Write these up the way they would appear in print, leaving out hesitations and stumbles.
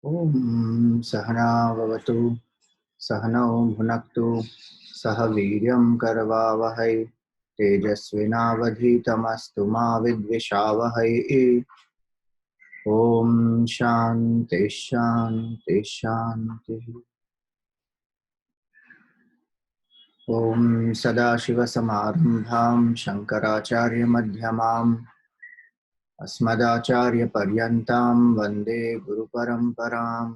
ॐ सहना भवतु सहनौ भुनक्तु सह वीर्यं करवावहै तेजस्विनावधीतमस्तु मा विद्विषावहै। ॐ शान्ति शान्ति शान्तिः। ॐ सदाशिवसमारम्भां शङ्कराचार्यमध्यमाम् अस्मदाचार्यपर्यन्तां वन्दे गुरुपरम्पराम्।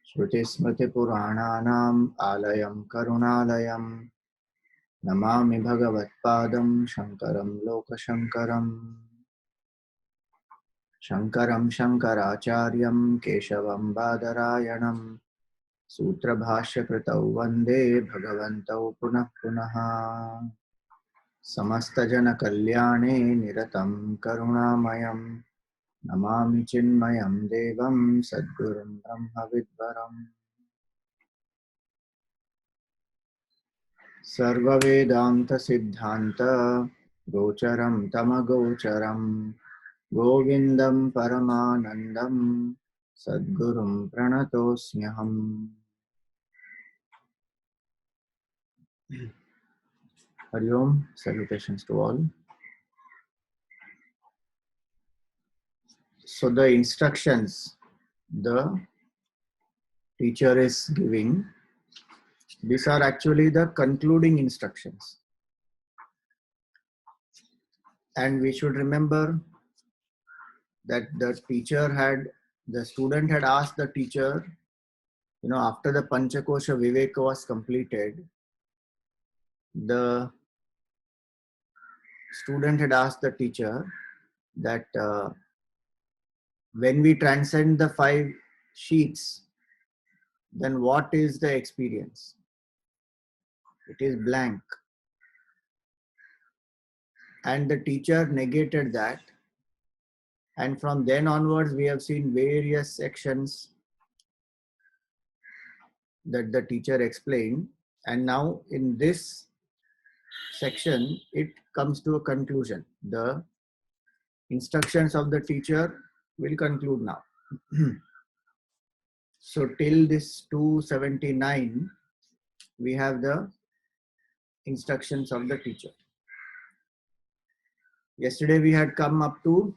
श्रुतिस्मृतिपुराणानाम् आलयं करुणालयं नमामि भगवत्पादं शङ्करं लोकशङ्करम्। शङ्करं शङ्कराचार्यं केशवं बादरायणं सूत्रभाष्यकृतौ वन्दे भगवन्तौ पुनः पुनः। समस्तजनकल्याणे निरतं करुणामयं नमामि चिन्मयं देवं सद्गुरुं ब्रह्मविद्वरम्। सर्ववेदान्तसिद्धान्त गोचरं तमगोचरं गोविन्दं परमानन्दं सद्गुरुं प्रणतोऽस्म्यहम्। Hari Om, salutations to all. So the instructions the teacher is giving, these are actually the concluding instructions. And we should remember that the student had asked the teacher, after the Panchakosha Viveka was completed, the student had asked the teacher that when we transcend the 5 sheets, then what is the experience? It is blank. And the teacher negated that. And from then onwards, we have seen various sections that the teacher explained. And now in this section, it comes to a conclusion. The instructions of the teacher will conclude now. So till this 279, we have the instructions of the teacher. Yesterday we had come up to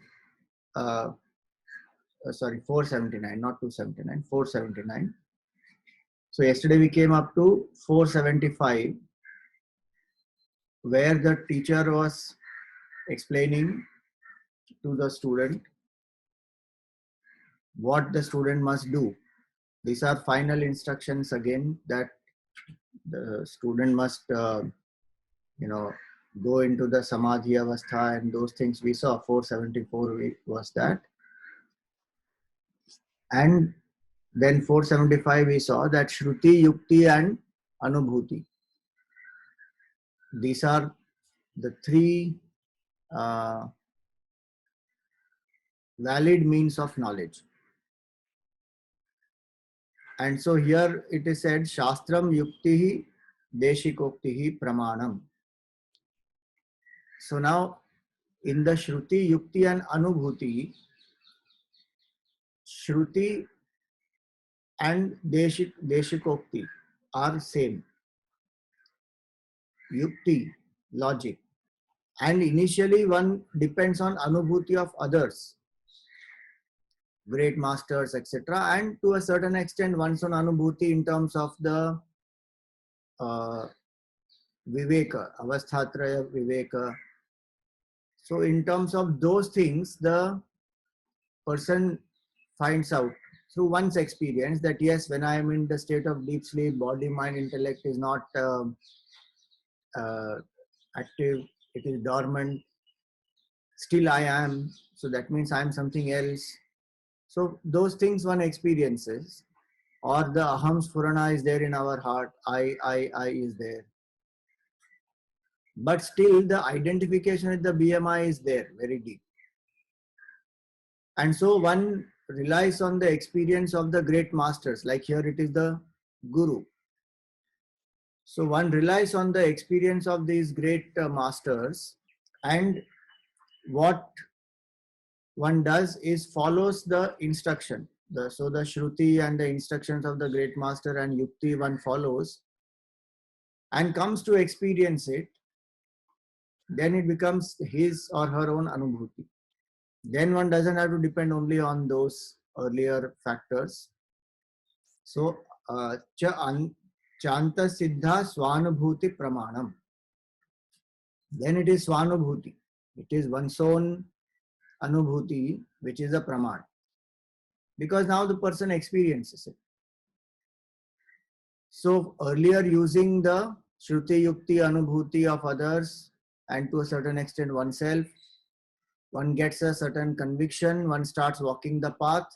479, not 279, 479. So yesterday we came up to 475, where the teacher was explaining to the student what the student must do. These are final instructions again, that the student must go into the samadhi avastha, and those things we saw. 474 was that. And then 475 we saw that Shruti, Yukti and Anubhuti. These are the 3 valid means of knowledge. And so here it is said, Shastram Yuktihi Deshikoktihi Pramanam. So now in the Shruti, Yukti and Anubhuti, Shruti and Deshikokti are same. Yukti, logic. And initially one depends on Anubhuti of others, great masters, etc. And to a certain extent one's own Anubhuti in terms of the Viveka, Avasthatraya Viveka. So in terms of those things, the person finds out through one's experience that yes, when I am in the state of deep sleep, body, mind, intellect is not active, it is dormant. Still I am, so that means I am something else. So those things one experiences, or the aham sphurana is there in our heart, I is there. But still the identification with the BMI is there, very deep. And so one relies on the experience of the great masters, like here it is the Guru. So one relies on the experience of these great masters, and what one does is follows the instruction. So the Shruti and the instructions of the great master and Yukti one follows and comes to experience it, then it becomes his or her own Anubhuti. Then one doesn't have to depend only on those earlier factors. So, Chanta Siddha Swanubhuti Pramanam. Then it is Swanubhuti. It is one's own Anubhuti, which is a Praman. Because now the person experiences it. So, earlier using the Shruti Yukti Anubhuti of others and to a certain extent oneself, one gets a certain conviction, one starts walking the path.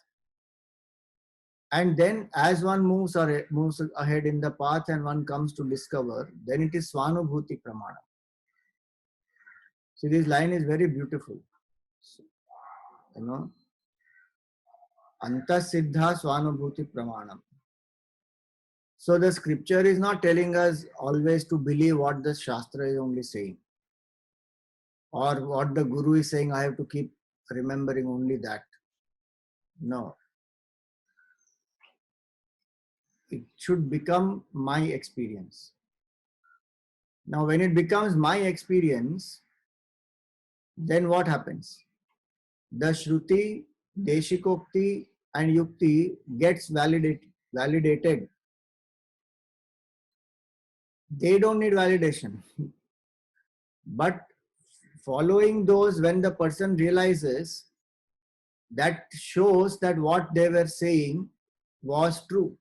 And then as one moves ahead in the path and one comes to discover, then it is Swanubhuti Pramana. See, this line is very beautiful. You know, Anta Siddha Swanubhuti Pramanam. So the scripture is not telling us always to believe what the Shastra is only saying. Or what the Guru is saying, I have to keep remembering only that. No. It should become my experience. Now, when it becomes my experience, then what happens? The Shruti, Deshikokti and Yukti gets validated. They don't need validation. But following those, when the person realizes, that shows that what they were saying was true.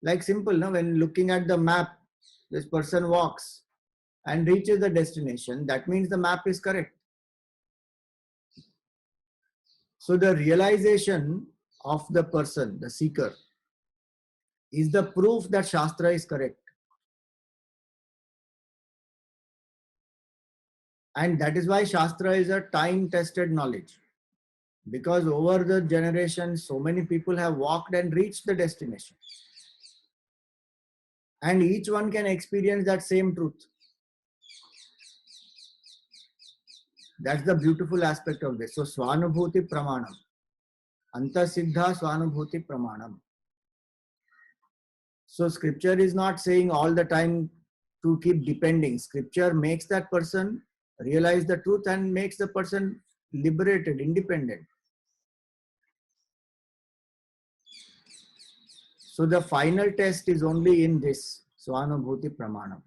Like simple, no? When looking at the map, this person walks and reaches the destination, that means the map is correct. So the realization of the person, the seeker, is the proof that Shastra is correct. And that is why Shastra is a time-tested knowledge. Because over the generations, so many people have walked and reached the destination. And each one can experience that same truth. That's the beautiful aspect of this. So, Swanubhuti Pramanam. Antasiddha Swanubhuti Pramanam. So, scripture is not saying all the time to keep depending. Scripture makes that person realize the truth and makes the person liberated, independent. So, the final test is only in this Swanubhuti Pramanam.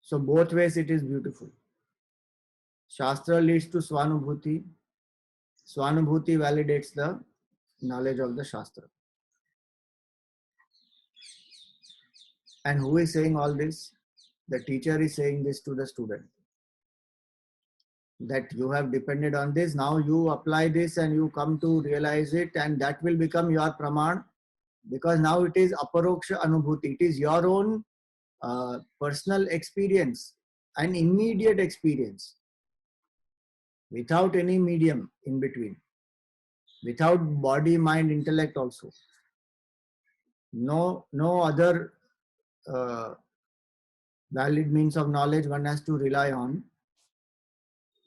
So both ways it is beautiful. Shastra leads to Swanubhuti. Swanubhuti validates the knowledge of the Shastra. And who is saying all this? The teacher is saying this to the student. That you have depended on this, now you apply this and you come to realize it, and that will become your Praman, because now it is Aparoksha Anubhuti. It is your own personal experience, an immediate experience, without any medium in between, without body, mind, intellect also. No other valid means of knowledge one has to rely on.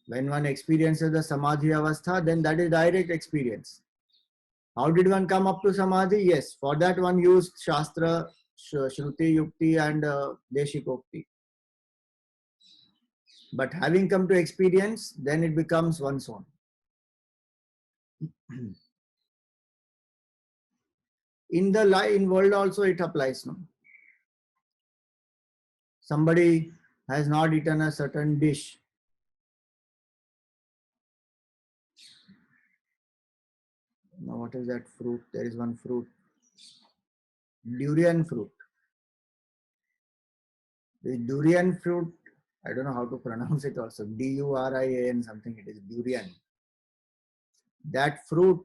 When one experiences the Samadhi Avastha, then that is direct experience. How did one come up to Samadhi? Yes, for that one used Shastra, Shruti, Yukti and Deshikokti. But having come to experience, then it becomes one's own. In the world also it applies. No? Somebody has not eaten a certain dish. Now what is that fruit? There is one fruit. Durian fruit. The durian fruit, I don't know how to pronounce it also. Durian something it is. Durian. That fruit,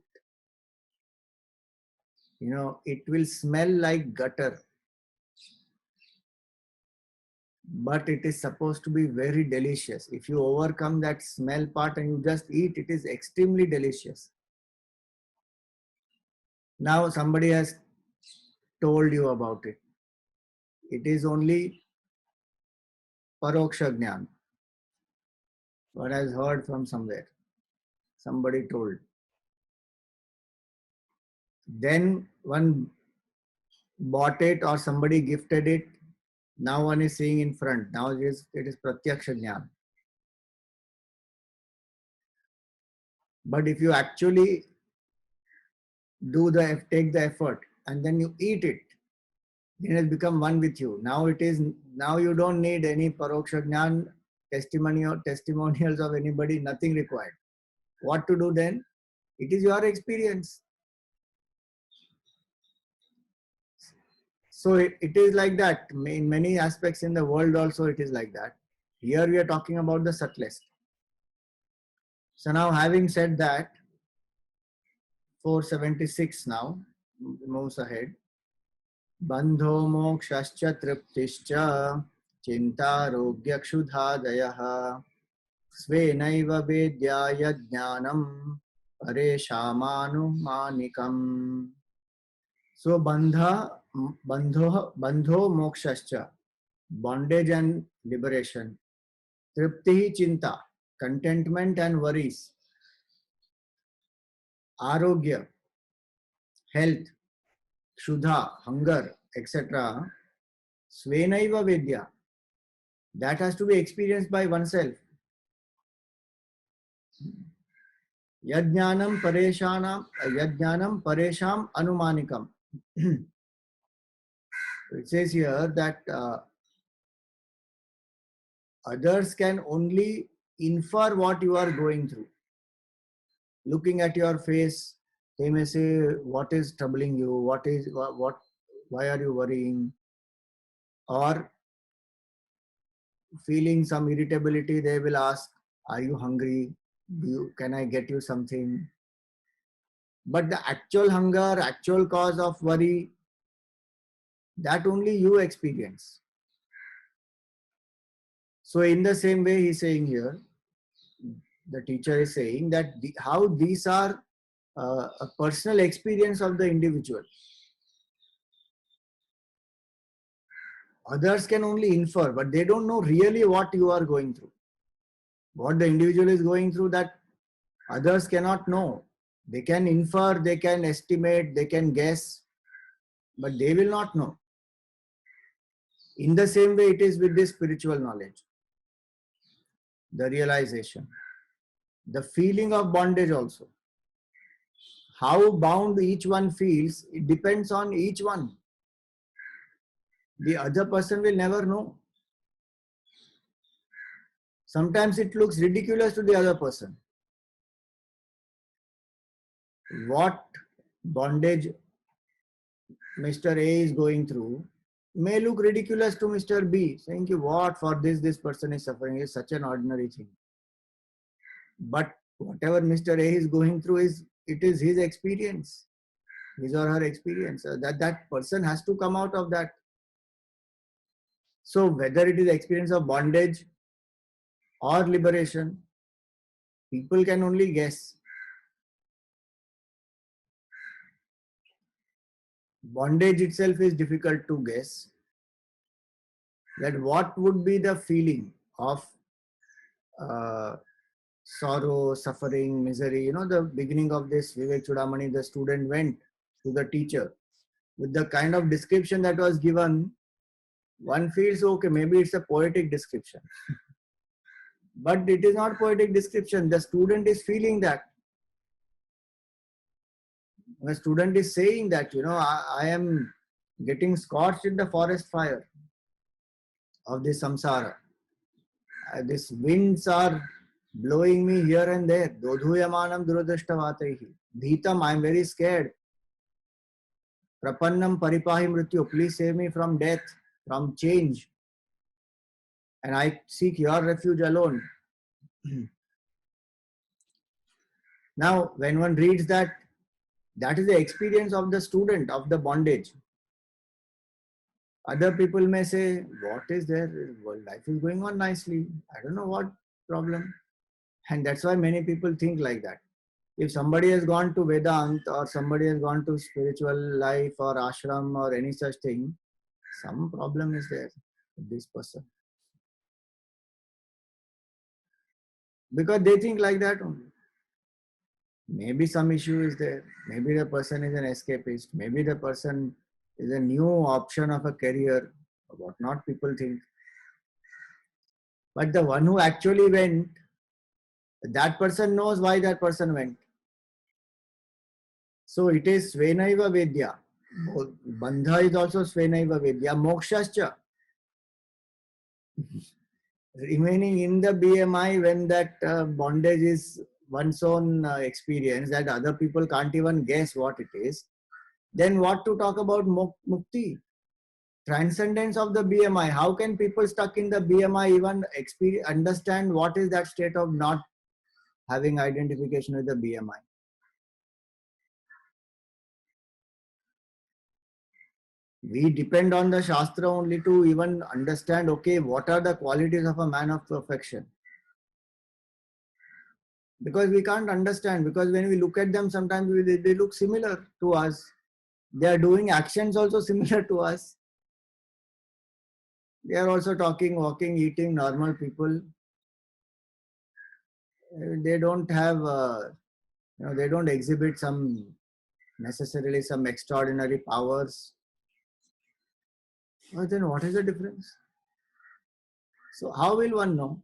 it will smell like gutter. But it is supposed to be very delicious. If you overcome that smell part and you just eat, it is extremely delicious. Now somebody has told you about it. It is only Paroksha Jnana. One has heard from somewhere. Somebody told. Then one bought it or somebody gifted it. Now one is seeing in front. Now it is Pratyaksha Jnana. But if you actually take the effort and then you eat it, then it has become one with you. Now you don't need any Paroksha Jnana, testimonials of anybody, nothing required. What to do then? It is your experience. So it is like that. In many aspects in the world also it is like that. Here we are talking about the subtlest. So now having said that, 476 now, moves ahead. Bandho mokshascha triptischa chintarogyakshudhadayah svenaiva vedyaya jnanam pareshamanumānikam. So bandho mokshascha, bondage and liberation. Tripti chinta, contentment and worries. Arogya, health. Shudha, hunger, etc. Svenaiva Vedya, that has to be experienced by oneself. Yajnanam paresham anumanikam. It says here that others can only infer what you are going through. Looking at your face, they may say, what is troubling you? Why are you worrying? Or feeling some irritability, they will ask, are you hungry? Can I get you something? But the actual hunger, actual cause of worry, that only you experience. So in the same way, he's saying here, the teacher is saying that how these are a personal experience of the individual. Others can only infer, but they don't know really what you are going through. What the individual is going through, that others cannot know. They can infer, they can estimate, they can guess, but they will not know. In the same way, it is with this spiritual knowledge. The realization, the feeling of bondage also. How bound each one feels, it depends on each one. The other person will never know. Sometimes it looks ridiculous to the other person. What bondage Mr. A is going through may look ridiculous to Mr. B, saying, what for this person is suffering is such an ordinary thing. But whatever Mr. A is going through it is his experience, his or her experience. That person has to come out of that. So whether it is experience of bondage or liberation, people can only guess. Bondage itself is difficult to guess. That what would be the feeling of sorrow, suffering, misery. The beginning of this Vivek Chudamani, the student went to the teacher with the kind of description that was given. One feels, okay, maybe it's a poetic description. But it is not poetic description. The student is feeling that. The student is saying that, I am getting scorched in the forest fire of this samsara. These winds are blowing me here and there. Dodhuyamanam duradrishtavatehi. Bhitam, I am very scared. Prapannam paripahi mrityu. Please save me from death, from change. And I seek your refuge alone. Now, when one reads that, that is the experience of the student of the bondage. Other people may say, what is there? Well, life is going on nicely. I don't know what problem. And that's why many people think like that. If somebody has gone to Vedant or somebody has gone to spiritual life or ashram or any such thing, some problem is there with this person. because they think like that only. Maybe some issue is there. Maybe the person is an escapist. Maybe the person is a new option of a career, what not people think. But the one who actually went, that person knows why that person went. So it is Svenaiva Vedya. Bandha is also Svenaiva Vedya. Mokshascha. Remaining in the BMI when that bondage is one's own experience, that other people can't even guess what it is, then what to talk about mukti? Transcendence of the BMI. How can people stuck in the BMI even understand what is that state of not having identification with the BMI? We depend on the Shastra only to even understand, okay, what are the qualities of a man of perfection? Because we can't understand, because when we look at them, sometimes they look similar to us. They are doing actions also similar to us. They are also talking, walking, eating, normal people. They don't have, they don't exhibit necessarily some extraordinary powers. Well, then what is the difference? So how will one know?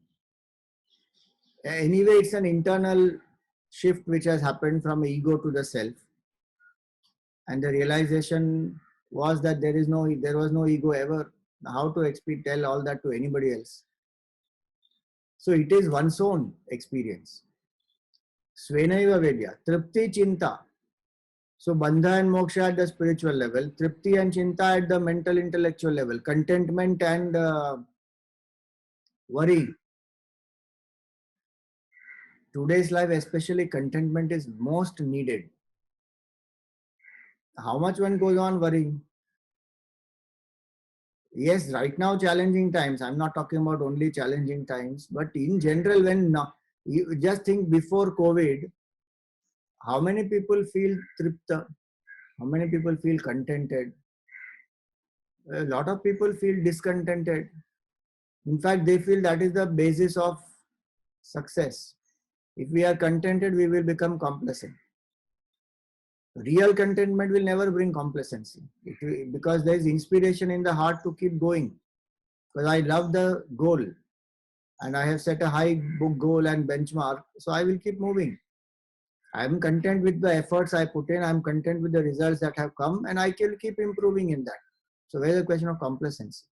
Anyway, it's an internal shift which has happened from ego to the self. And the realization was that there was no ego ever. How to tell all that to anybody else? So it is one's own experience. Svenaiva Vedya, Tripti Chinta. So Bandha and Moksha at the spiritual level, Tripti and Chinta at the mental intellectual level, contentment and worry. Today's life, especially contentment, is most needed. How much one goes on worrying? Yes, right now challenging times. I'm not talking about only challenging times, but in general, you just think before COVID, how many people feel tripta? How many people feel contented? A lot of people feel discontented. In fact, they feel that is the basis of success. If we are contented, we will become complacent. Real contentment will never bring complacency because there is inspiration in the heart to keep going. Because I love the goal and I have set a high book goal and benchmark, so I will keep moving. I am content with the efforts I put in. I am content with the results that have come, and I can keep improving in that. So where is the question of complacency?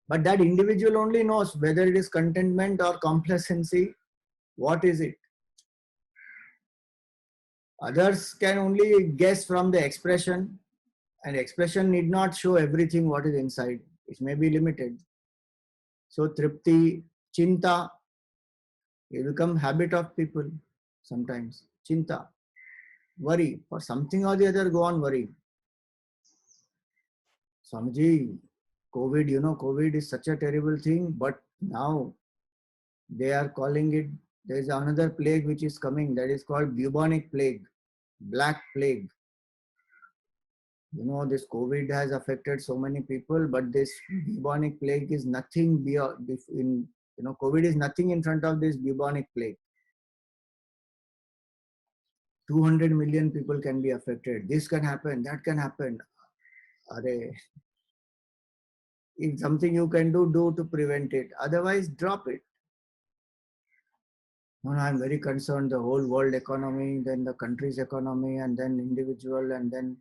But that individual only knows whether it is contentment or complacency. What is it? Others can only guess from the expression, and expression need not show everything what is inside. It may be limited. So tripti, chinta, it become habit of people sometimes. Chinta, worry for something or the other, go on worrying. Swamiji, COVID, COVID is such a terrible thing, but now they are calling it, there is another plague which is coming, that is called bubonic plague, black plague. This COVID has affected so many people, but this bubonic plague is nothing beyond, COVID is nothing in front of this bubonic plague. 200 million people can be affected. This can happen, that can happen. If something you can do to prevent it. Otherwise, drop it. No, I'm very concerned. The whole world economy, then the country's economy, and then individual, and then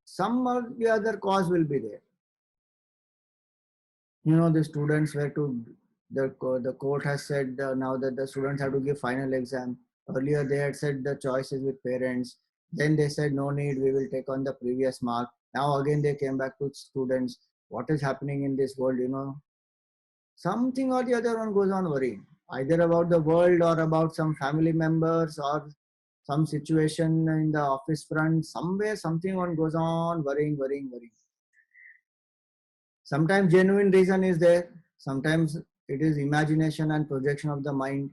some or the other cause will be there. The students were the court has said now that the students have to give final exam. Earlier they had said the choice is with parents. Then they said no need, we will take on the previous mark. Now again they came back to students. What is happening in this world, Something or the other one goes on worrying. Either about the world or about some family members or some situation in the office front. Somewhere something one goes on worrying. Sometimes genuine reason is there. Sometimes it is imagination and projection of the mind.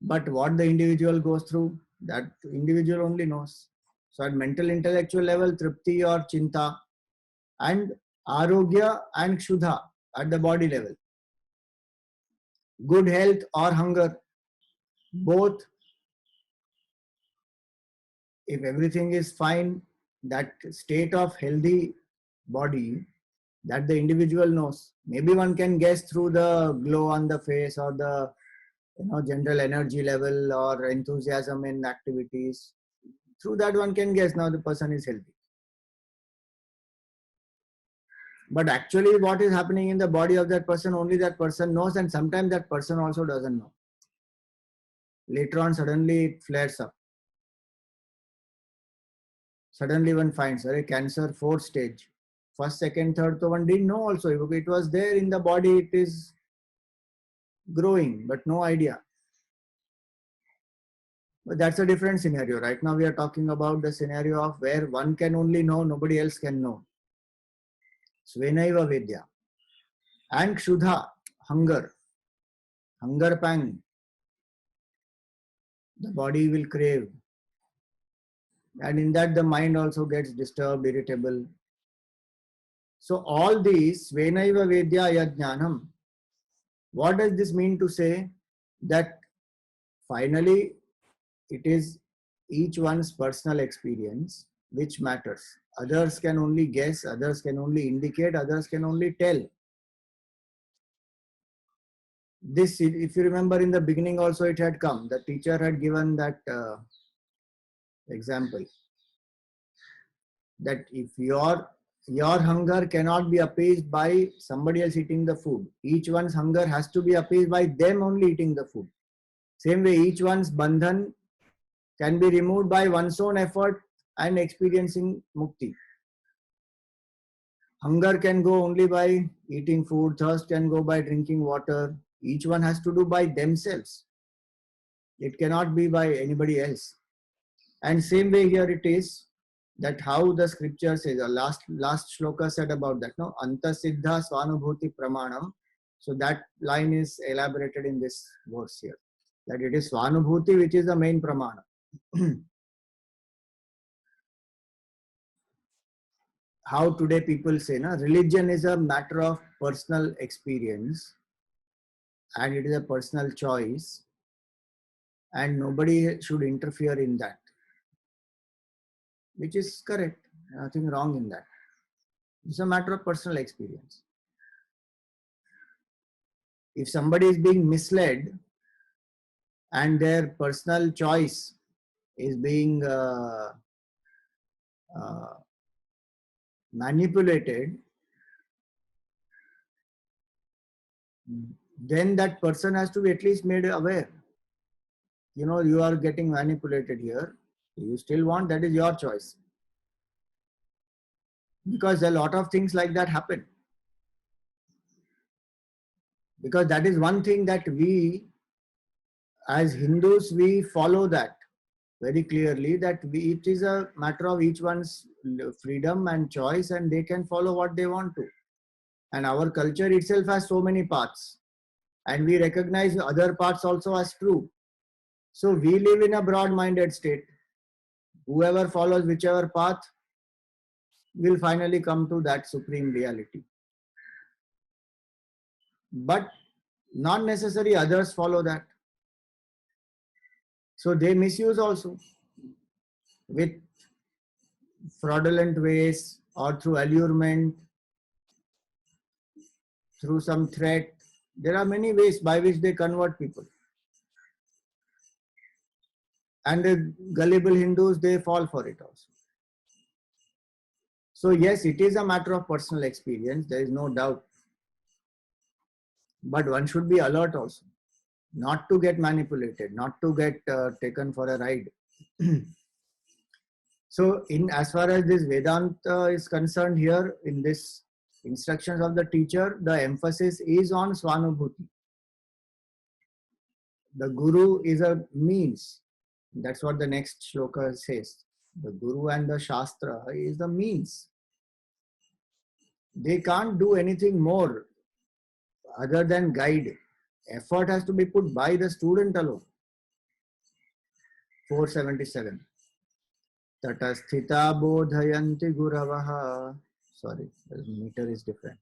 But what the individual goes through, that individual only knows. So at mental intellectual level, tripti or chinta, and arogya and kshuddha at the body level. good health or hunger. Both, if everything is fine, that state of healthy body that the individual knows. Maybe one can guess through the glow on the face or the general energy level or enthusiasm in activities. Through that one can guess now the person is healthy. But actually what is happening in the body of that person, only that person knows, and sometimes that person also doesn't know. Later on suddenly it flares up. Suddenly one finds a cancer 4th stage. First, second, third, so one didn't know also. It was there in the body, it is growing, but no idea. But that's a different scenario. Right now we are talking about the scenario of where one can only know, nobody else can know. Svenaiva Vedya. And Kshudha, hunger pang. The body will crave. And in that the mind also gets disturbed, irritable. So all these, Svenaiva Vedya Yajnanam. What does this mean to say? That finally it is each one's personal experience which matters. Others can only guess, others can only indicate, others can only tell. This, if you remember in the beginning also it had come. The teacher had given that example. That if your hunger cannot be appeased by somebody else eating the food. Each one's hunger has to be appeased by them only eating the food. Same way each one's bandhan can be removed by one's own effort and experiencing mukti. Hunger can go only by eating food, thirst can go by drinking water. Each one has to do by themselves. It cannot be by anybody else. And same way here it is, that how the scripture says, the last shloka said about that, no? Antasiddha swanubhuti pramanam. So that line is elaborated in this verse here. That it is swanubhuti which is the main pramana. How today people say, na, religion is a matter of personal experience and it is a personal choice and nobody should interfere in that. Which is correct. Nothing wrong in that. It's a matter of personal experience. If somebody is being misled and their personal choice is being manipulated, then that person has to be at least made aware. You are getting manipulated here. You still want, that is your choice. Because a lot of things like that happen. Because that is one thing that we, as Hindus, we follow that very clearly, that it is a matter of each one's freedom and choice and they can follow what they want to. And our culture itself has so many paths. And we recognize other paths also as true. So we live in a broad-minded state. Whoever follows whichever path will finally come to that supreme reality. But not necessarily others follow that. So they misuse also with fraudulent ways or through allurement, through some threat. There are many ways by which they convert people. And the gullible Hindus, they fall for it also. So yes, it is a matter of personal experience. There is no doubt. But one should be alert also. Not to get manipulated, not to get taken for a ride. So as far as this Vedanta is concerned here, in this instructions of the teacher, the emphasis is on Swanubhuti. The Guru is a means. That's what the next shloka says. The Guru and the Shastra is the means. They can't do anything more other than guide. Effort has to be put by the student alone. 477. Tatasthita bodhayanti guravaha. Sorry, the meter is different.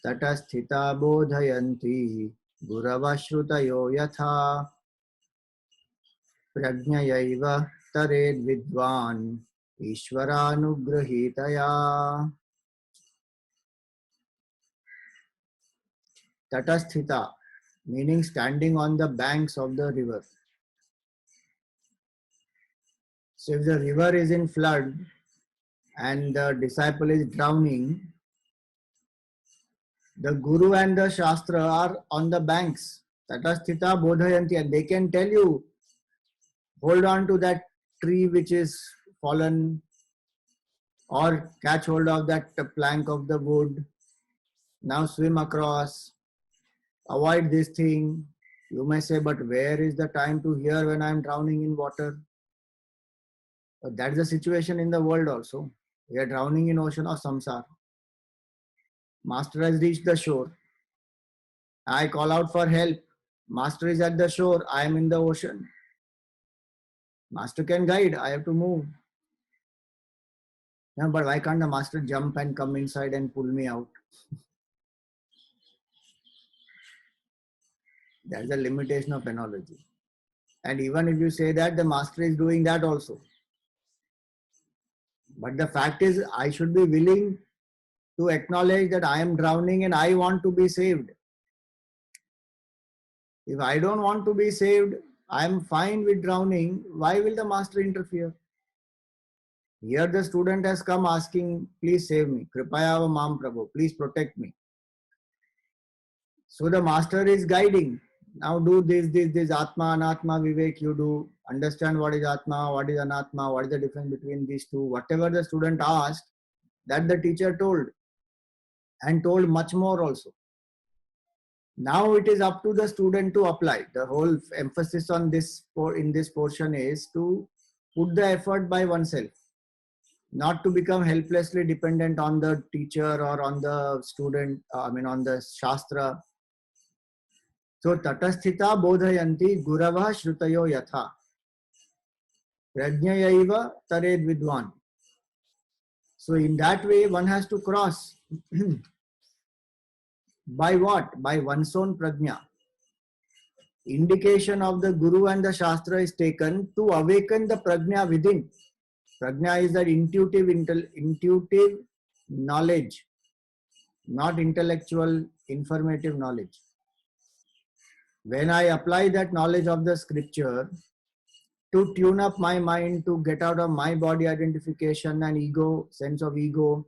Tatasthita bodhayanti गुरवश्रुतयो यथा प्रज्ञयैव तरेद् विद्वान् ईश्वरानुगृहीतया. Tatasthita, meaning standing on the banks of the river. So if the river is in flood and the disciple is drowning, the Guru and the Shastra are on the banks. Tatasthita bodhayanti, and they can tell you, hold on to that tree which is fallen, or catch hold of that plank of the wood. Now swim across, avoid this thing. You may say, but where is the time to hear when I am drowning in water? But that's the situation in the world also. We are drowning in ocean of samsara. Master has reached the shore. I call out for help. Master is at the shore. I am in the ocean. Master can guide. I have to move. Yeah, but why can't the master jump and come inside and pull me out? That's the limitation of analogy. And even if you say that, the master is doing that also. But the fact is, I should be willing to acknowledge that I am drowning and I want to be saved. If I don't want to be saved, I am fine with drowning. Why will the master interfere? Here the student has come asking, please save me. Kripaya Mam Prabhu, please protect me. So the master is guiding. Now do this, Atma, Anatma, Vivek, you do. Understand what is Atma, what is Anatma, what is the difference between these two. Whatever the student asked, that the teacher told. And told much more also. Now it is up to the student to apply. The whole emphasis on this in this portion is to put the effort by oneself, not to become helplessly dependent on the teacher or on the student, on the shastra. So tatasthita bodhayanti gurava shrutayo yatha prajnayaiva tared vidwan. So in that way one has to cross. By what? By one's own prajna. Indication of the Guru and the Shastra is taken to awaken the prajna within. Prajna is that intuitive knowledge, not intellectual, informative knowledge. When I apply that knowledge of the scripture to tune up my mind, to get out of my body identification and ego, sense of ego,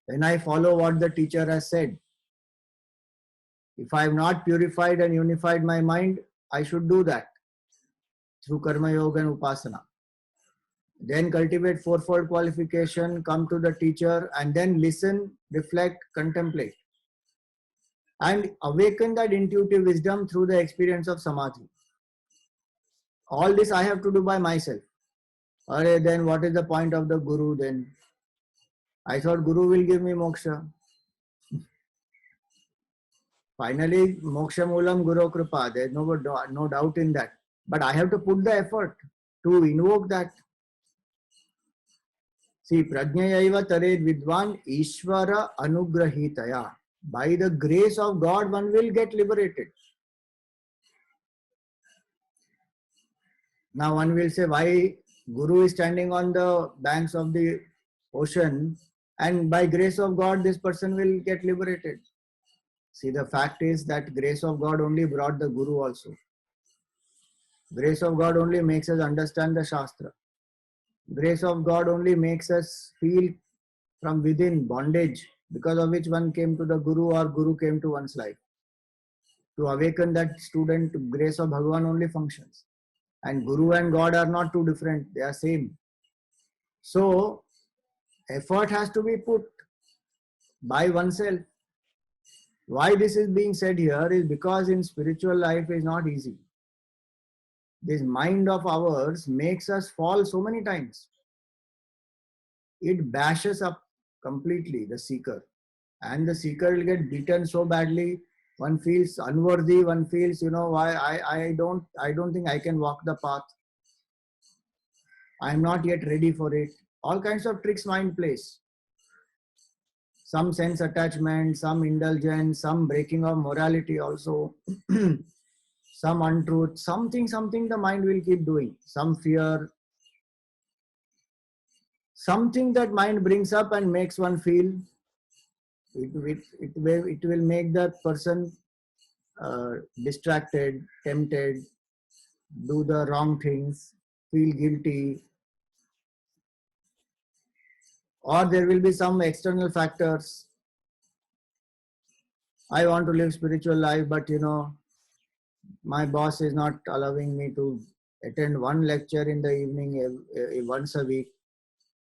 when I follow what the teacher has said, if I have not purified and unified my mind, I should do that through Karma Yoga and Upasana. Then cultivate fourfold qualification, come to the teacher, and then listen, reflect, contemplate. And awaken that intuitive wisdom through the experience of Samadhi. All this I have to do by myself. Then what is the point of the Guru then? I thought Guru will give me moksha. Finally, moksha moolam Guru Kripa. There is no doubt in that. But I have to put the effort to invoke that. See, prajnayaiva tared vidwan ishvara anugrahitaya. By the grace of God, one will get liberated. Now one will say, why Guru is standing on the banks of the ocean and by grace of God, this person will get liberated. See, the fact is that grace of God only brought the Guru also. Grace of God only makes us understand the Shastra. Grace of God only makes us feel from within bondage, because of which one came to the Guru or Guru came to one's life. To awaken that student, grace of Bhagavan only functions. And Guru and God are not too different, they are same. So, effort has to be put by oneself. Why this is being said here is because in spiritual life is not easy. This mind of ours makes us fall so many times. It bashes up completely the seeker. And the seeker will get beaten so badly, one feels unworthy, one feels, why I don't think I can walk the path. I am not yet ready for it. All kinds of tricks mind plays. some sense attachment, some indulgence, some breaking of morality also, some untruth, something the mind will keep doing, some fear, something that mind brings up and makes one feel. It will make that person distracted, tempted, do the wrong things, feel guilty, or there will be some external factors. I want to live spiritual life, but my boss is not allowing me to attend one lecture in the evening once a week,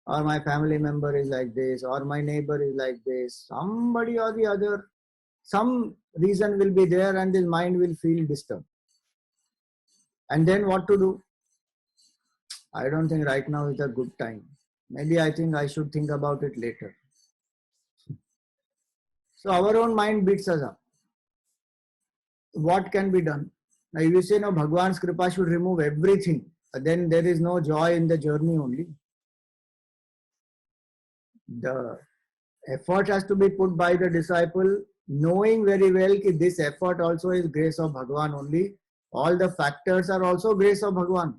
or my family member is like this, or my neighbor is like this, somebody or the other, some reason will be there, and his mind will feel disturbed. And then what to do? I don't think right now is a good time. Maybe I think I should think about it later. So our own mind beats us up. What can be done? Now if you say no, Bhagwan's Kripa should remove everything, then there is no joy in the journey only. The effort has to be put by the disciple, knowing very well that this effort also is grace of Bhagwan only. All the factors are also grace of Bhagwan.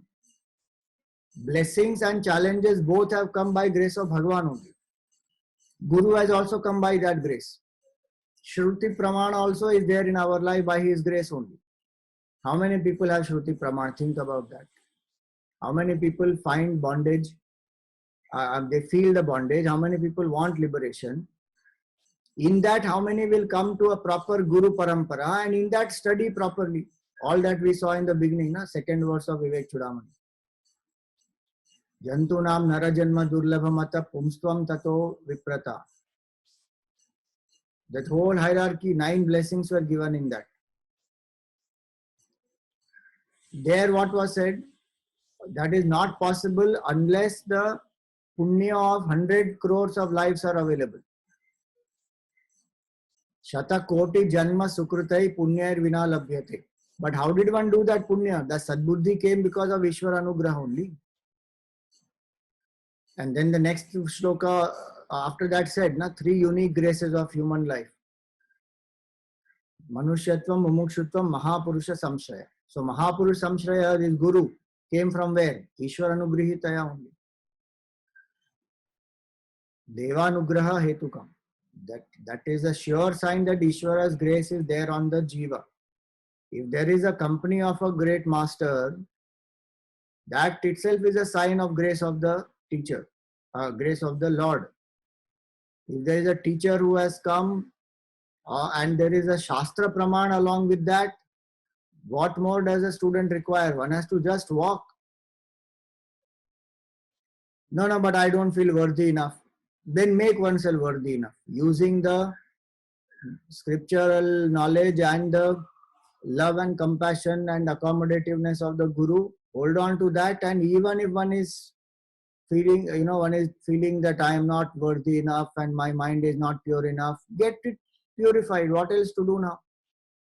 Blessings and challenges both have come by grace of Bhagwan only. Guru has also come by that grace. Shruti Praman also is there in our life by his grace only. How many people have Shruti Praman? Think about that. How many people find bondage? They feel the bondage. How many people want liberation? In that, how many will come to a proper Guru Parampara and in that study properly? All that we saw in the beginning, second verse of Vivek Chudamani. Jantunam narajanma durlabhamata pumstvam tato viprata. That whole hierarchy, 9 blessings were given in that. There what was said, that is not possible unless the punya of 100 crores of lives are available. Shata koti janma sukrutai punyair vina labhyate. But how did one do that punya? The sadbuddhi came because of Ishvara Anugraha only. And then the next shloka after that said, 3 unique graces of human life. Manushyatvam, Mumukshutvam, Mahapurusha Samshaya. So Mahapurusha Samshaya, this Guru, came from where? Ishvara Anugrihitaya only. Devanugraha Hetukam. That is a sure sign that Ishvara's grace is there on the Jiva. If there is a company of a great master, that itself is a sign of grace of the teacher, grace of the Lord. If there is a teacher who has come and there is a Shastra Praman along with that, what more does a student require? One has to just walk. No, but I don't feel worthy enough. Then make oneself worthy enough. Using the scriptural knowledge and the love and compassion and accommodativeness of the Guru, hold on to that. And even if one is feeling, that I am not worthy enough and my mind is not pure enough, get it purified. What else to do now?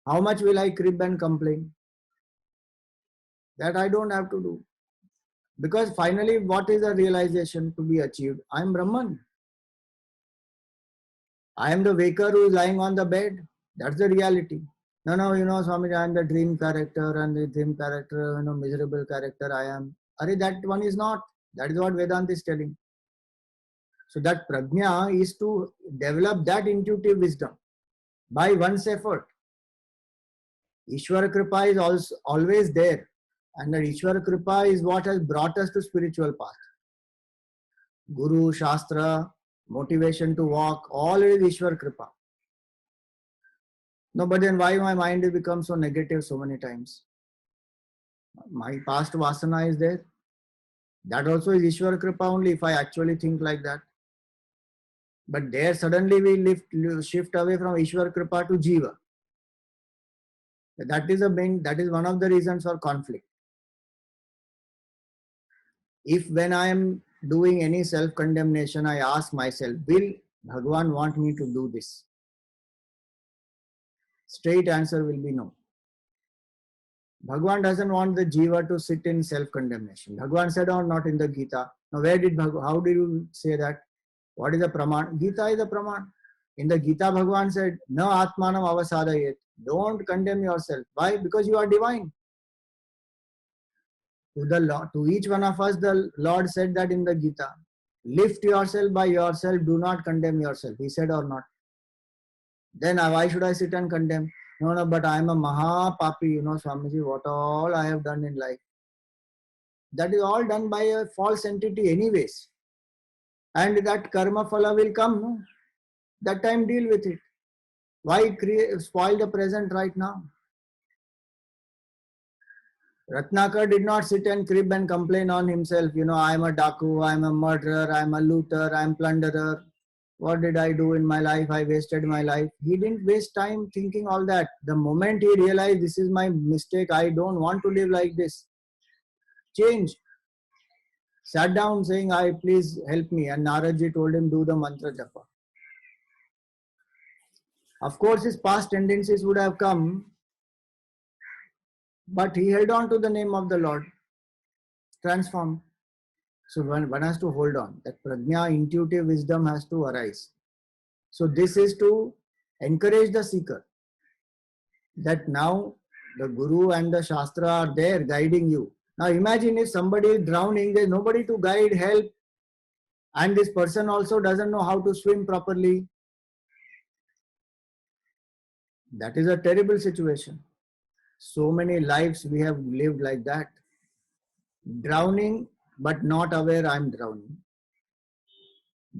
How much will I crib and complain? That I don't have to do. Because finally, what is the realization to be achieved? I am Brahman. I am the waker who is lying on the bed. That's the reality. No, Swamiji, I am the dream character and the dream character, miserable character I am. That one is not. That is what Vedanta is telling. So that prajna is to develop that intuitive wisdom by one's effort. Ishvara Kripa is also always there. And that Ishvara Kripa is what has brought us to spiritual path. Guru, Shastra, motivation to walk, all is Ishvara Kripa. No, but then why my mind has become so negative so many times? My past vasana is there. That also is Ishvara Kripa only if I actually think like that. But there suddenly we shift away from Ishvara Kripa to Jiva. That is one of the reasons for conflict. If when I am doing any self-condemnation, I ask myself, will Bhagwan want me to do this? Straight answer will be no. Bhagwan doesn't want the Jiva to sit in self-condemnation. Bhagwan said, not in the Gita. Now, how did you say that? What is the Praman? Gita is the Praman. In the Gita, Bhagavan said, "Na atmanam avasadayet." Don't condemn yourself. Why? Because you are divine. To each one of us, the Lord said that in the Gita. Lift yourself by yourself. Do not condemn yourself. He said or not? Then why should I sit and condemn? No, no, but I am a Maha Papi, Swamiji, what all I have done in life. That is all done by a false entity anyways. And that karma phala will come. No? That time deal with it. Why spoil the present right now? Ratnakar did not sit and crib and complain on himself. I am a daku, I am a murderer, I am a looter, I am plunderer. What did I do in my life? I wasted my life. He didn't waste time thinking all that. The moment he realized this is my mistake, I don't want to live like this. Change. Sat down saying, please help me. And Naradji told him, do the mantra japa. Of course, his past tendencies would have come, but he held on to the name of the Lord. Transformed. So one has to hold on. That prajna, intuitive wisdom has to arise. So this is to encourage the seeker. That now the Guru and the Shastra are there guiding you. Now imagine if somebody is drowning, there is nobody to guide, help, and this person also doesn't know how to swim properly. That is a terrible situation. So many lives we have lived like that. Drowning but not aware I am drowning.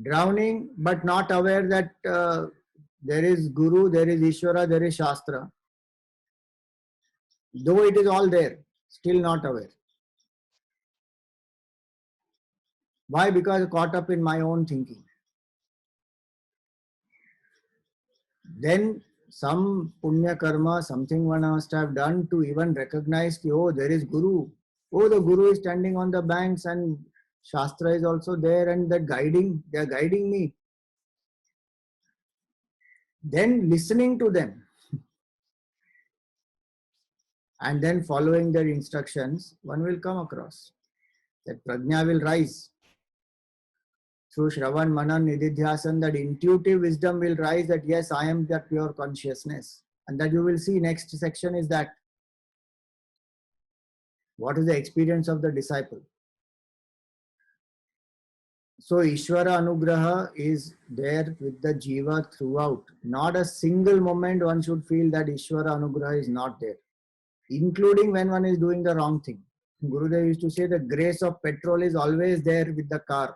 Drowning but not aware that there is Guru, there is Ishvara, there is Shastra. Though it is all there, still not aware. Why? Because caught up in my own thinking. Then some punya karma, something one must have done to even recognize that, oh, there is Guru. Oh, the Guru is standing on the banks and Shastra is also there and that they are guiding me. Then listening to them and then following their instructions, one will come across. That prajna will rise. Through Shravan, Manan, Nididhyasan, that intuitive wisdom will rise that yes, I am that pure consciousness. And that you will see next section is that what is the experience of the disciple. So Ishvara Anugraha is there with the Jiva throughout. Not a single moment one should feel that Ishvara Anugraha is not there. Including when one is doing the wrong thing. Gurudev used to say the grace of petrol is always there with the car.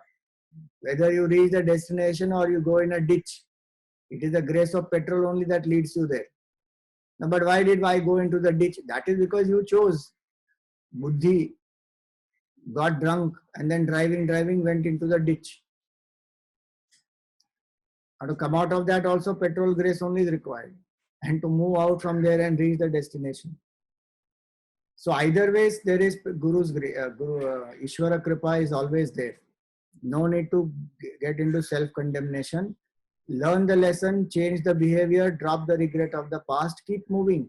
Whether you reach the destination or you go in a ditch, it is the grace of petrol only that leads you there. Now, but why did I go into the ditch? That is because you chose. Buddhi got drunk and then driving went into the ditch. And to come out of that also petrol grace only is required. And to move out from there and reach the destination. So either ways there is Guru's Ishvara Kripa is always there. No need to get into self-condemnation. Learn the lesson, change the behavior, drop the regret of the past, keep moving.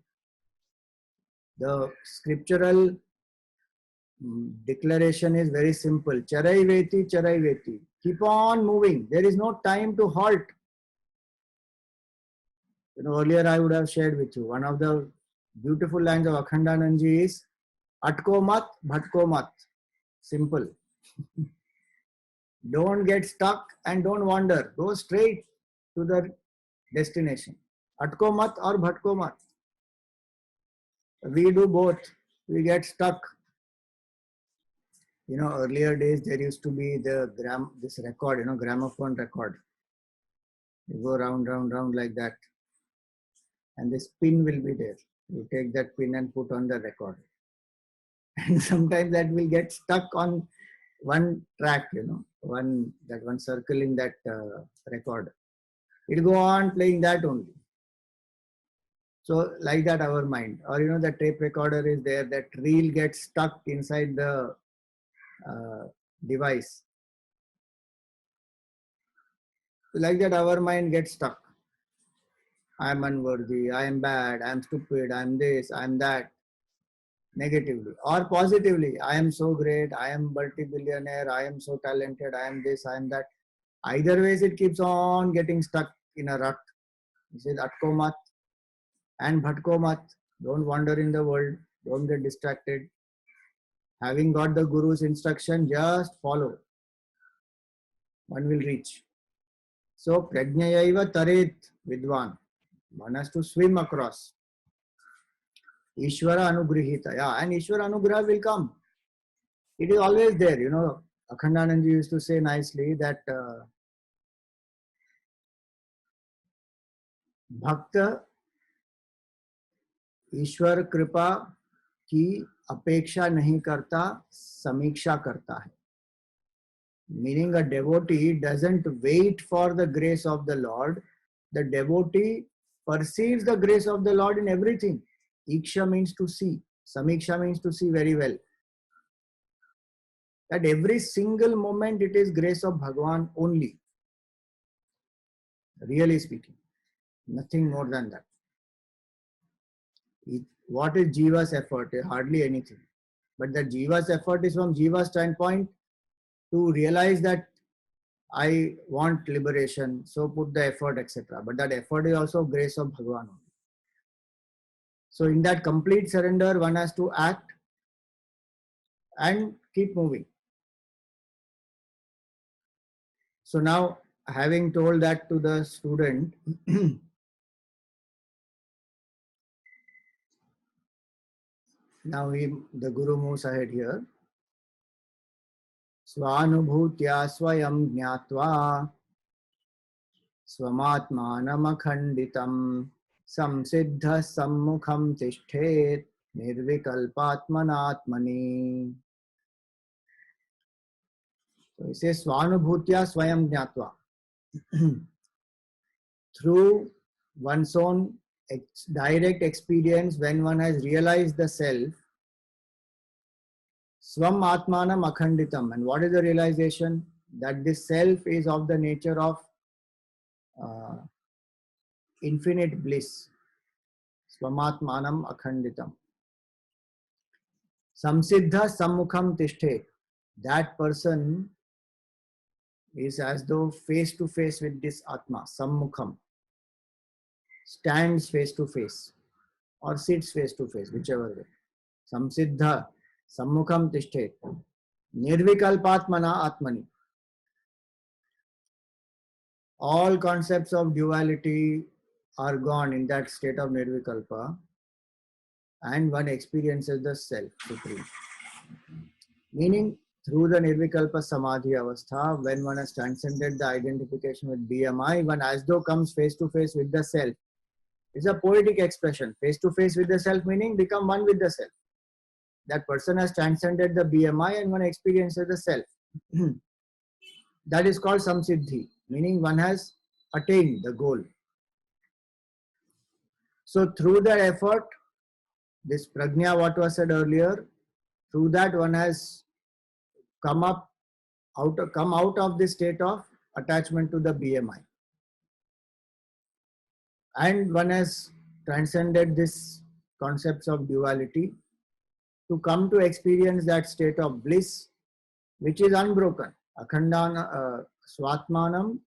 The scriptural declaration is very simple. Charai veti, charai veti. Keep on moving. There is no time to halt. Earlier I would have shared with you. One of the beautiful lines of Akhandanandji is Atko mat, bhatko mat. Simple. Don't get stuck and don't wander. Go straight to the destination. Atko mat or bhatko mat. We do both. We get stuck. Earlier days there used to be this record, gramophone record. You go round like that. And this pin will be there. You take that pin and put on the record. And sometimes that will get stuck on one track, one circle in that record. It will go on playing that only. So like that our mind. Or the tape recorder is there, that reel gets stuck inside the device. Like that our mind gets stuck. I am unworthy, I am bad, I am stupid, I am this, I am that. Negatively or positively, I am so great, I am multi-billionaire, I am so talented, I am this, I am that. Either ways it keeps on getting stuck in a rut. He says, Atko mat and bhatko mat. Don't wander in the world. Don't get distracted. Having got the Guru's instruction, just follow. One will reach. So, prajnayaiva taret vidwan. One has to swim across. Ishvara anugrihita. Yeah, and Ishvara anugraha will come. It is always there. You know, Akhandanand used to say nicely that Bhakta ईश्वर कृपा की अपेक्षा नहीं करता, समीक्षा करता है. Meaning a devotee doesn't wait for the grace of the Lord. The devotee perceives the grace of the Lord in everything. Iksha means to see. Samiksha means to see very well. At every single moment it is grace of Bhagavan only. Really speaking. Nothing more than that. What is Jiva's effort? Hardly anything. But the Jiva's effort is from Jiva's standpoint to realize that I want liberation, so put the effort, etc. But that effort is also grace of Bhagavan only. So in that complete surrender, one has to act and keep moving. So now, having told that to the student, now the Guru moves ahead here. Svanubhutya swayam jnatva swamatmanam samsiddha sammukham tishthet nirvikalpatmanatmani. So he says Svanubhutya swayam jnatva. Through one's own direct experience, when one has realized the self, Swam Atmanam Akhanditam. And what is the realization? That this self is of the nature of infinite bliss. Swamatmanam Akhanditam. Samsiddha Sammukham Tishthet. That person is as though face to face with this Atma, Sammukham. Stands face to face or sits face to face, whichever way. Samsiddha Sammukham Tishthet. Nirvikalpatmana Atmani. All concepts of duality are gone in that state of Nirvikalpa, and one experiences the self supreme. Meaning, through the Nirvikalpa Samadhi Avastha, when one has transcended the identification with BMI, one as though comes face to face with the self. It's a poetic expression. Face to face with the self meaning become one with the self. That person has transcended the BMI and one experiences the self. That is called Samsiddhi, meaning one has attained the goal. So through that effort, this prajna, what was said earlier, through that one has come out of this state of attachment to the BMI. And one has transcended this concepts of duality to come to experience that state of bliss, which is unbroken. Akhandana swatmanam,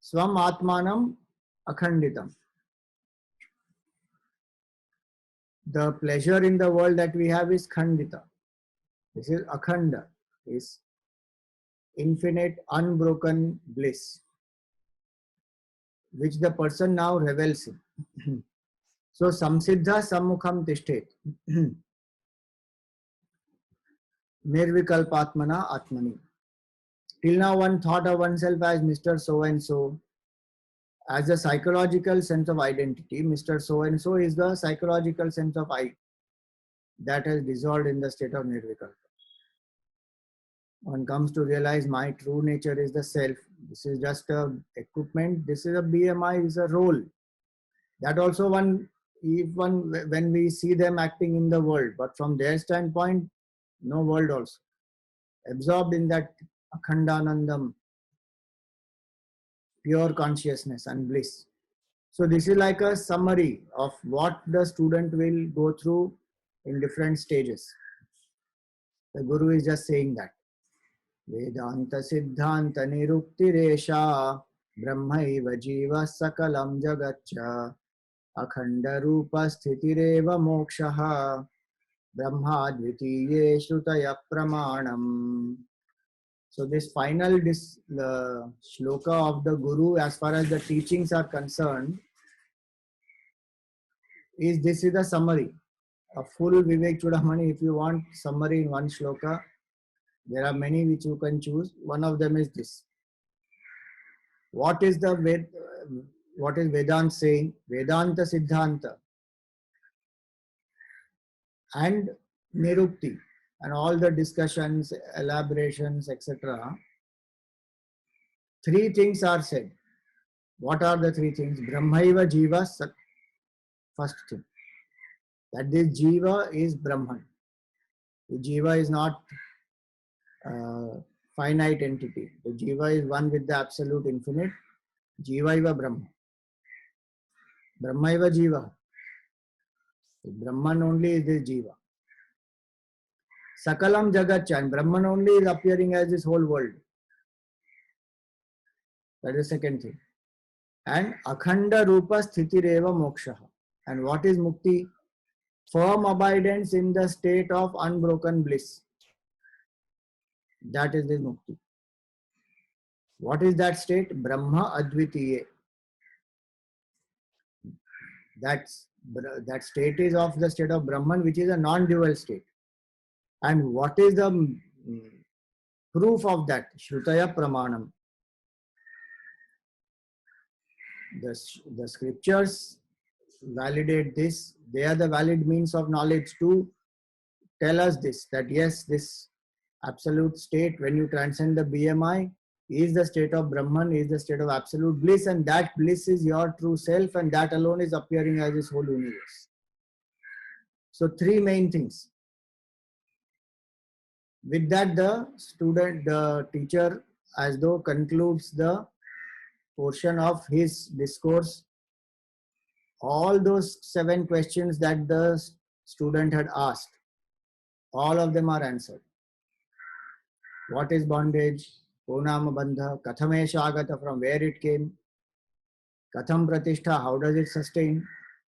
swam atmanam akhanditam. The pleasure in the world that we have is khandita. This is akhanda, is infinite, unbroken bliss, which the person now revels in. So, samsiddha sammukham tishthet. Nirvikalpatmana atmani. Till now, one thought of oneself as Mr. So and so. As a psychological sense of identity, Mr. So and so is the psychological sense of I that has dissolved in the state of Nirvikalpa. One comes to realize my true nature is the self. This is just a equipment. This is a BMI, is a role. That also when we see them acting in the world, but from their standpoint, no world also. Absorbed in that Akhandanandam, pure consciousness and bliss. So this is like a summary of what the student will go through in different stages. The Guru is just saying that. Vedanta Siddhanta Niruktiresha Brahmaiva jiva sakalam jagatcha akhanda rupa sthitirev mokshaha Brahma dvitiye shrutaya pramanam. So this final shloka of the Guru, as far as the teachings are concerned, this is the summary. A full Vivek Chudamani, if you want summary in one shloka, there are many which you can choose. One of them is this. What is Vedanta saying? Vedanta Siddhanta and Nirukti and all the discussions, elaborations, etc. Three things are said. What are the three things? Brahmaiva Jiva Sat. First thing. That this Jiva is Brahman. The Jiva is not finite entity. The Jiva is one with the absolute infinite. Jiva iva Brahma. Brahma iva Jiva. Brahman only is this Jiva. Sakalam Jagatcha, and Brahman only is appearing as this whole world. That is the second thing. And Akhanda Rupa Sthitireva Mokshaha. And what is Mukti? Firm abidance in the state of unbroken bliss. That is this Mukti. What is that state? Brahma Advitiye. That state is of the state of Brahman, which is a non-dual state. And what is the proof of that? Shrutaya Pramanam. The scriptures validate this. They are the valid means of knowledge to tell us this, that yes, this absolute state, when you transcend the BMI, is the state of Brahman, is the state of absolute bliss, and that bliss is your true self, and that alone is appearing as this whole universe. So three main things. With that, the teacher as though concludes the portion of his discourse. All those 7 questions that the student had asked, all of them are answered. What is bondage? Konama bandha? Kathamesha agata, from where it came? Katham pratishtha, how does it sustain?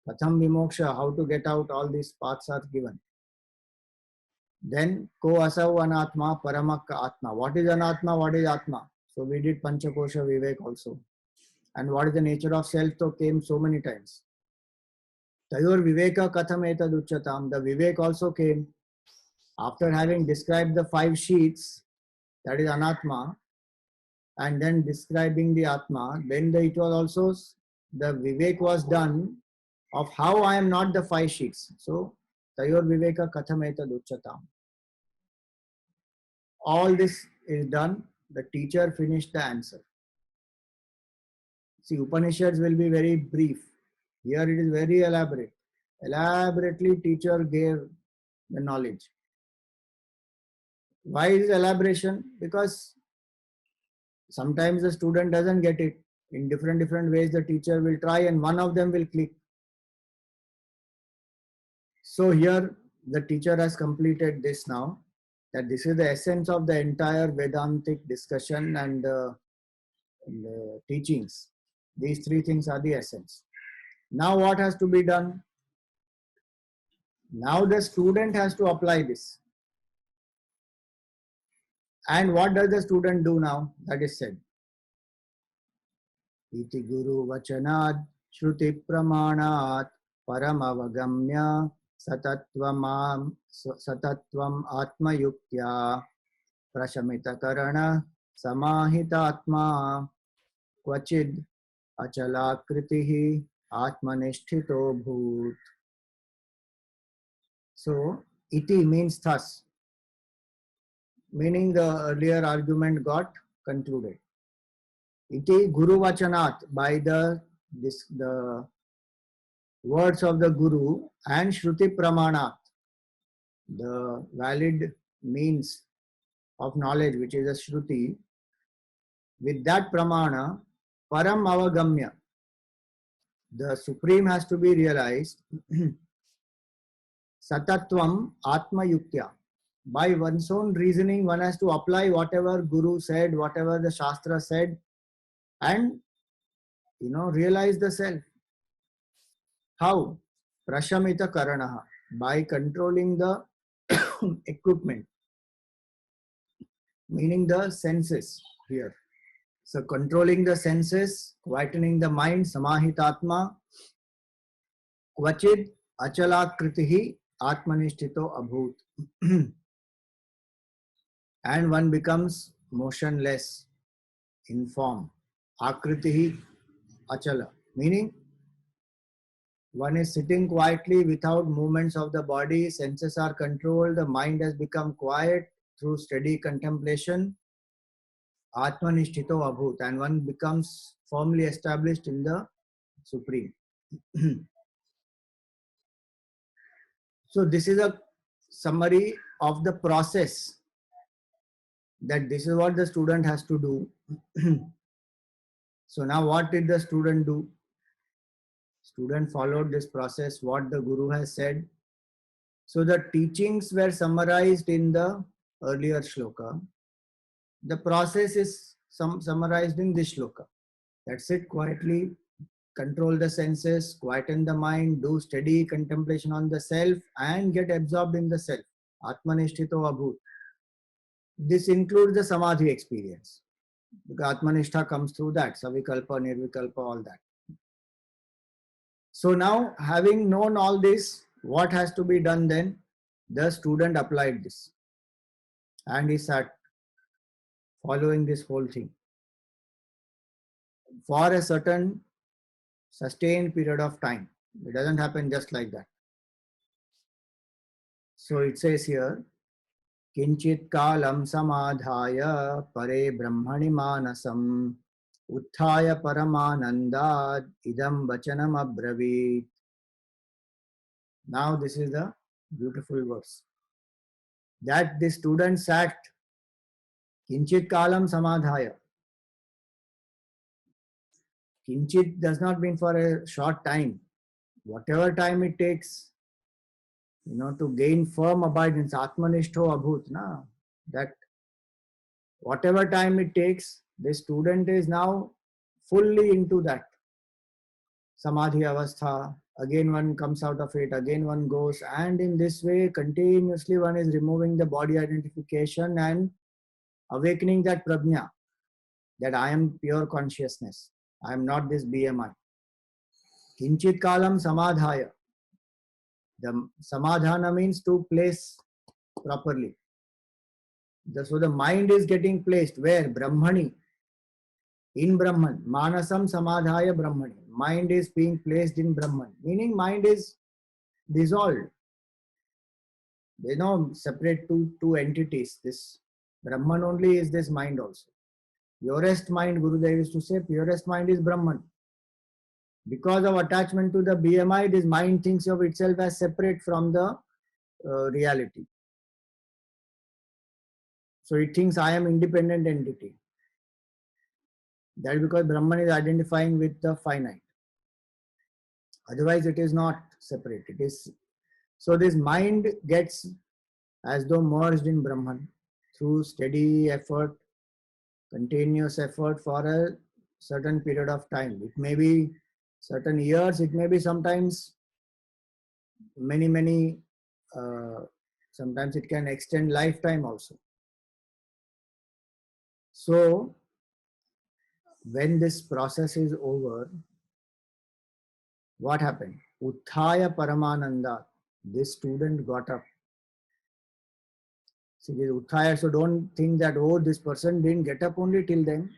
Katham vimoksha, how to get out? All these paths are given. Then ko asav anatma paramakka atma. What is anatma? What is atma? So we did Panchakosha Vivek also. And what is the nature of self? So came so many times. Tayor viveka katham etad ucchatam. The Vivek also came after having described the 5 sheets, that is anatma, and then describing the atma. Then it was also, the Vivek was done of how I am not the 5 sheets. So tayor viveka katham etad ucchatam. All this is done. The teacher finished the answer. See, Upanishads will be very brief. Here it is very elaborate. Elaborately teacher gave the knowledge. Why is elaboration? Because sometimes the student doesn't get it. In different ways the teacher will try and one of them will click. So here the teacher has completed this now. That this is the essence of the entire Vedantic discussion and teachings. These 3 things are the essence. Now what has to be done? Now the student has to apply this. And what does the student do now? That is said. Iti guru vachanad shruti pramanat paramavagamya satatvam atma yuktya prashamita karana samahitatma kvachid achalakritihi atmanisthito bhut. So iti means thus, meaning the earlier argument got concluded. Iti guru vachanat, by the words of the Guru, and shruti pramanat, the valid means of knowledge, which is a shruti. With that pramana, param avagamya, the supreme has to be realized. Satatvam atma yuktya, by one's own reasoning one has to apply whatever Guru said, whatever the Shastra said, and realize the self. How? Prashamita karanaha, by controlling the equipment, meaning the senses here. So controlling the senses, quietening the mind, samahitatma, kvachid achalakritihi atmanishtito abhut. And one becomes motionless in form. Akritihi achala, meaning one is sitting quietly without movements of the body, senses are controlled, the mind has become quiet through steady contemplation. Atmanishtito abhut, and one becomes firmly established in the Supreme. So this is a summary of the process, that this is what the student has to do. So now what did the student do? Student followed this process, what the Guru has said. So the teachings were summarized in the earlier shloka. The process is summarized in this shloka. That sit quietly, control the senses, quieten the mind, do steady contemplation on the self, and get absorbed in the self. Atmanishtito abhut. This includes the samadhi experience, because Atmanishtha comes through that, savikalpa, nirvikalpa, all that. So now, having known all this, what has to be done then? The student applied this, and he sat following this whole thing for a certain sustained period of time. It doesn't happen just like that. So it says here, Kinchit kalam samadhaya pare brahmani manasam utthaya paramanandad idam vachanam abravit. Now this is the beautiful verse. That the student sat Kinchit kalam samadhaya. Kinchit does not mean for a short time. Whatever time it takes, to gain firm abidance, atmanishto abhut, that whatever time it takes, the student is now fully into that samadhi avastha. Again one comes out of it, again one goes, and in this way continuously one is removing the body identification and awakening that prajna, that I am pure consciousness, I am not this BMI. Kinchit kalam samadhaya. The samadhana means to place properly. So the mind is getting placed where? Brahmani. In Brahman. Manasam samadhaya Brahmani. Mind is being placed in Brahman. Meaning mind is dissolved. They separate two entities. This Brahman only is this mind also. Purest mind, Gurudev used to say, purest mind is Brahman. Because of attachment to the BMI, this mind thinks of itself as separate from the reality. So it thinks I am independent entity. That is because Brahman is identifying with the finite. Otherwise it is not separate. It is. So this mind gets as though merged in Brahman through steady effort, continuous effort for a certain period of time. It may be certain years, it may be sometimes many, sometimes it can extend lifetime also. So when this process is over, what happened? Utthaya Paramananda, this student got up. See, this Utthaya, so don't think that, oh, this person didn't get up only till then.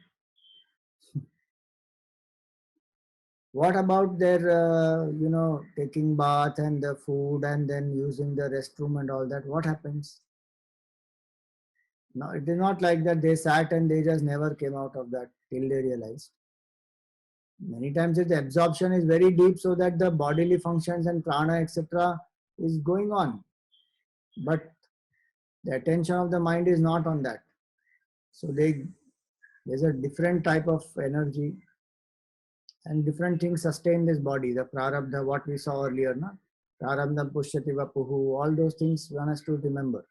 What about their, taking bath and the food and then using the restroom and all that? What happens? No, it is not like that they sat and they just never came out of that till they realized. Many times the absorption is very deep so that the bodily functions and prana, etc. is going on. But the attention of the mind is not on that. So there's a different type of energy and different things sustain this body. The prarabdha, what we saw earlier, prarabdha pushyati vapuhu, all those things one has to remember.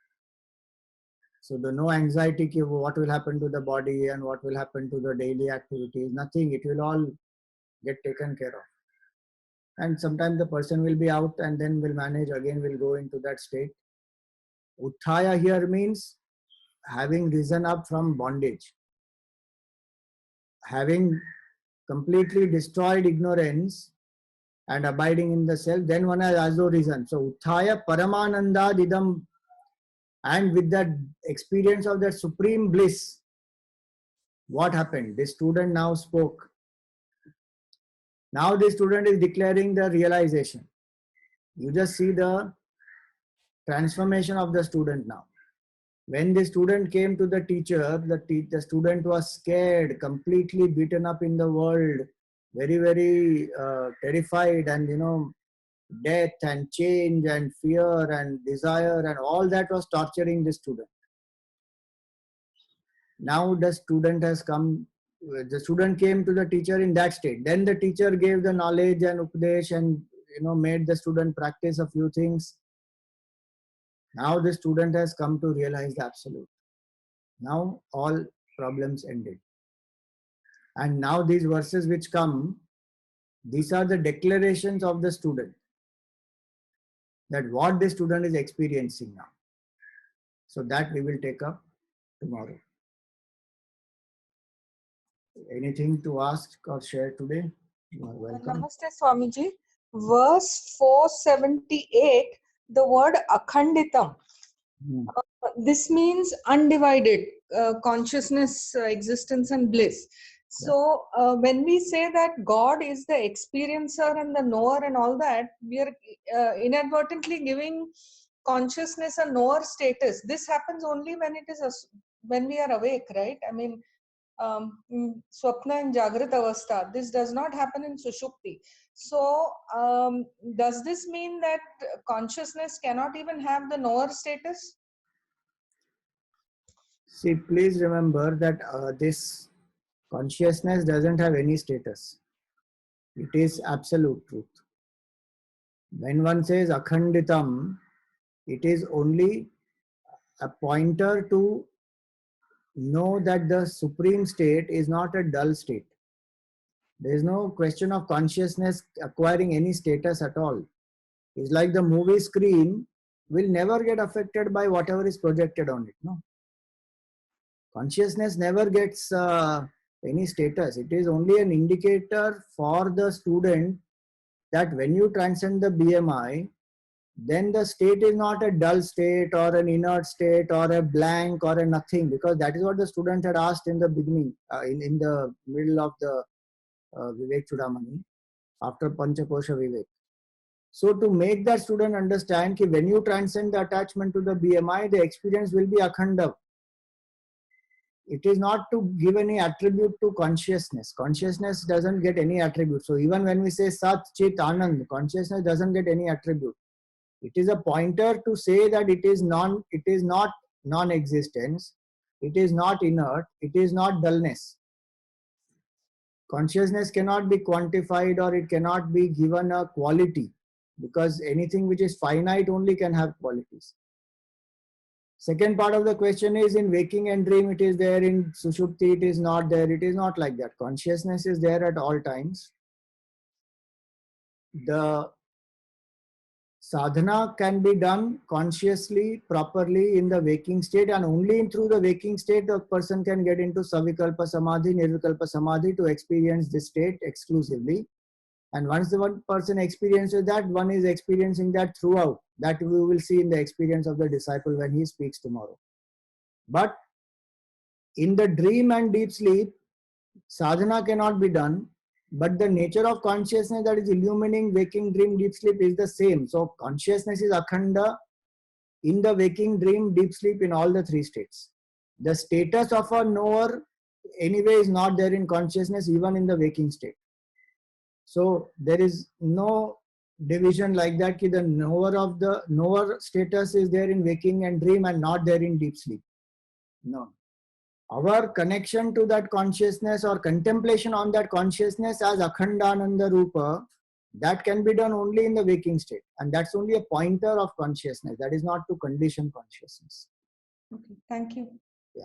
So the no anxiety, what will happen to the body and what will happen to the daily activities, nothing. It will all get taken care of. And sometimes the person will be out and then will manage again, will go into that state. Uthaya here means having risen up from bondage, having completely destroyed ignorance and abiding in the self, then one has also risen. So Uthaya Paramananda Didam, and with that experience of that supreme bliss, what happened? This student now spoke. Now this student is declaring the realization. You just see the transformation of the student now. When the student came to the teacher, the student was scared, completely beaten up in the world, very, very terrified, and death and change and fear and desire and all that was torturing the student. Now the student has come, the student came to the teacher in that state. Then the teacher gave the knowledge and upadesh and made the student practice a few things. Now the student has come to realize the absolute. Now all problems ended. And now these verses which come, these are the declarations of the student, that what the student is experiencing now. So that we will take up tomorrow. Anything to ask or share today? You are welcome. Namaste Swamiji. Verse 478, the word akhanditam. This means undivided consciousness, existence and bliss. So when we say that God is the experiencer and the knower and all that, we are inadvertently giving consciousness a knower status. This happens only when it is when we are awake, right? I mean, Swapna and Jagrat Avastha. This does not happen in Sushupti. So, does this mean that consciousness cannot even have the knower status? See, please remember that this consciousness doesn't have any status. It is absolute truth. When one says akhanditam, it is only a pointer to know that the supreme state is not a dull state. There is no question of consciousness acquiring any status at all. It's like the movie screen will never get affected by whatever is projected on it. No, consciousness never gets any status. It is only an indicator for the student that when you transcend the BMI, then the state is not a dull state or an inert state or a blank or a nothing, because that is what the student had asked in the beginning, in the middle of the Vivek Chudamani, after Panchakosha Vivek. So to make that student understand that when you transcend the attachment to the BMI, the experience will be akhanda. It is not to give any attribute to consciousness. Consciousness doesn't get any attribute. So even when we say Sat, Chit, Anand, consciousness doesn't get any attribute. It is a pointer to say that it is not non-existence, it is not inert, it is not dullness. Consciousness cannot be quantified or it cannot be given a quality, because anything which is finite only can have qualities. Second part of the question is, in waking and dream it is there, in Sushupti it is not there. It is not like that. Consciousness is there at all times. The sadhana can be done consciously, properly in the waking state, and only through the waking state the person can get into Savikalpa Samadhi, Nirvikalpa Samadhi to experience this state exclusively. And once the one person experiences that, one is experiencing that throughout. That we will see in the experience of the disciple when he speaks tomorrow. But in the dream and deep sleep, sadhana cannot be done, but the nature of consciousness that is illumining waking, dream, deep sleep is the same. So consciousness is akhanda in the waking, dream, deep sleep, in all the three states. The status of a knower anyway is not there in consciousness, even in the waking state. So there is no division like that, ki the knower status is there in waking and dream and not there in deep sleep. No. Our connection to that consciousness or contemplation on that consciousness as Akhandananda Rupa, that can be done only in the waking state. And that's only a pointer of consciousness. That is not to condition consciousness. Okay, thank you. Yeah.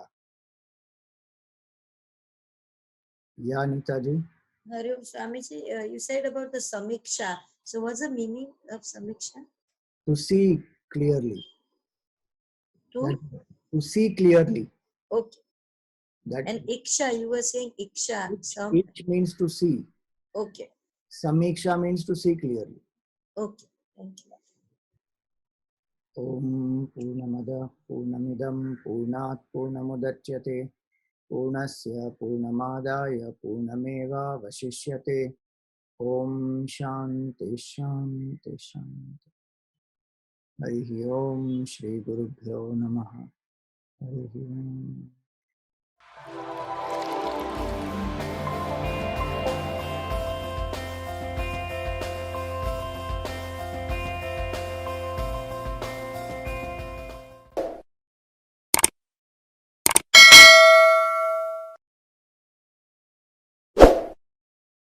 Yeah, Nitaji. Hari Om Swamiji, you said about the samiksha. So what's the meaning of samiksha? To see clearly. To? That, to see clearly. Okay. That And iksha, you were saying iksha. it means to see. Okay. Samiksha means to see clearly. Okay. Thank you. Om Purnamada Purnamidam Purnat Purnamudachyate Purnasya Purnamadaya Purnameva Vashishyate. Om Shanti Shanti Shanti. Harihi Om Shri Gurubhyo Namaha. Harihi Om.